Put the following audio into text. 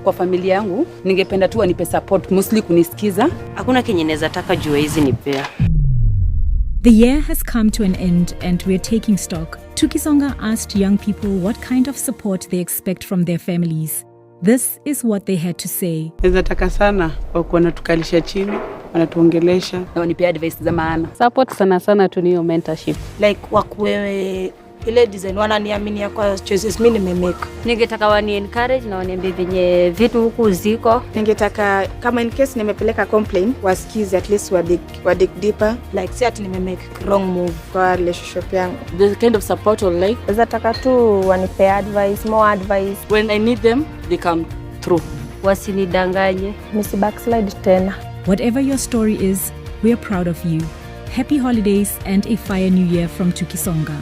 Kwa familia yangu, ningependa tu wanipe support, mostly kunisikiza. Hakuna kenye naweza taka juu hizi nipea. The year has come to an end and we're taking stock. Tukisonga asked young people what kind of support they expect from their families. This is what they had to say. Nataka sana wakuwa natukalisha chini, wanatuongelesha na wanipea advice za maana. Support sana tu niyo mentorship. Like wakuwe ile design wananiamini kwa choices mimi nimemake. Ningetaka wani encourage na waniambie venye vitu huku ziko. Ningetaka kama in case nimepeleka complaint wasikize, at least wa dig deeper, like si ati nimemake wrong move kwa relationship yangu. The kind of support or like Nataka tu wanipe advice, more advice. when I need them they come through. Wasinidanganye. Misi backslide tena. Whatever your story is, we're proud of you. Happy holidays and a fire new year from Tukisonga.